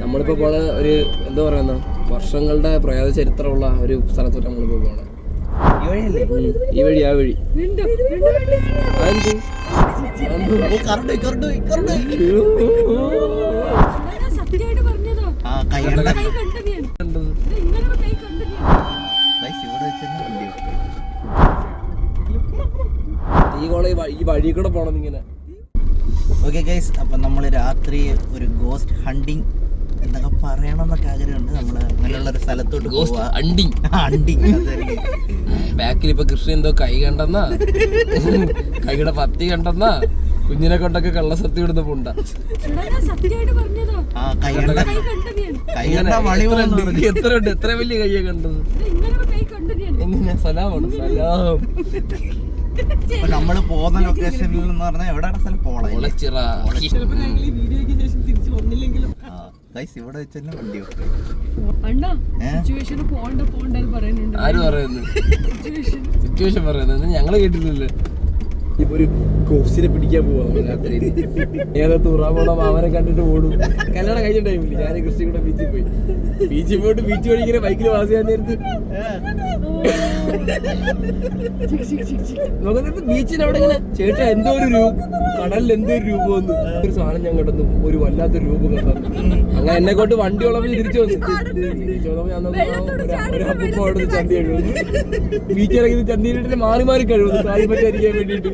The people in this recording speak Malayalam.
നമ്മളിപ്പോ പോണ ഒരു എന്താ പറയുന്ന വർഷങ്ങളുടെ പ്രയാസ ചരിത്രമുള്ള ഒരു സ്ഥലത്തോട്ട് നമ്മളിപ്പോ പോണേ. ഈ വഴി ആ വഴി ഈ വഴി കൂടെ പോണം ഇങ്ങനെ. ഓക്കെ ഗൈസ്, അപ്പം നമ്മൾ രാത്രി ഒരു ഗോസ്റ്റ് ഹണ്ടിങ് എന്നൊക്കെ പറയണമെന്നൊക്കെ ആഗ്രഹമുണ്ട്. നമ്മൾ അങ്ങനെയുള്ളൊരു സ്ഥലത്തോട്ട് ബാക്കിൽ ഇപ്പൊ കൃഷി എന്തോ കൈ കണ്ടെന്നാ, കൈയുടെ പത്തി കണ്ടെന്നാ, കുഞ്ഞിനെ കൊണ്ടൊക്കെ കള്ളസത്യം ഇടുന്ന പുണ്ട. എത്ര ഉണ്ട്, എത്ര വലിയ കയ്യെ കണ്ടത്. എങ്ങനെ സലാമാണ് സലാം. നമ്മള് പോകുന്ന ലൊക്കേഷനിൽ എന്ന് പറഞ്ഞാൽ എവിടെയാണ് സ്ഥലം? പൊളച്ചിറ. ഇവിടെ വെച്ചല്ലേ വണ്ടി ആര് പറയുന്നു? സിറ്റുവേഷൻ പറയുന്നത് ഞങ്ങള് കേട്ടില്ലല്ലോ. ഇപ്പൊ ഒരു കോപ്സിനെ പിടിക്കാൻ പോവാ രാത്രി. ഏതാ തൂറാൻ പോണ അവനെ കണ്ടിട്ട് ഓടും. കല്യാണം കഴിഞ്ഞ ടൈമില് ഞാൻ കൃഷി കൂടെ ബീച്ചിൽ പോയി. ബീച്ചിൽ പോയിട്ട് ബീച്ച് വഴി ഇങ്ങനെ ബൈക്കിൽ പാസ് ചെയ്യാൻ നേരത്ത് നോക്കുന്നത് ബീച്ചിന് അവിടെ ഇങ്ങനെ ചേട്ടാ എന്തോ ഒരു രൂപം, കടലിൽ എന്തോ ഒരു രൂപം വന്നു. ഒരു സാധനം ഞാൻ കണ്ടു, ഒരു വല്ലാത്തൊരു രൂപം കണ്ടു. അങ്ങനെ എന്നെ കൊണ്ട് വണ്ടി ഉള്ളപ്പോൾ തിരിച്ചു വന്നു. തിരിച്ചു വന്നപ്പോ ഞാൻ ഒരു അപ്പൂപ്പ അവിടെ ചന്തി കഴിവുന്നു. ബീച്ചിറങ്ങി ചന്തിയിലിട്ട് മാറി മാറി കഴിവുന്നു കാര്യം പറ്റാതിരിക്കാൻ വേണ്ടിട്ട്.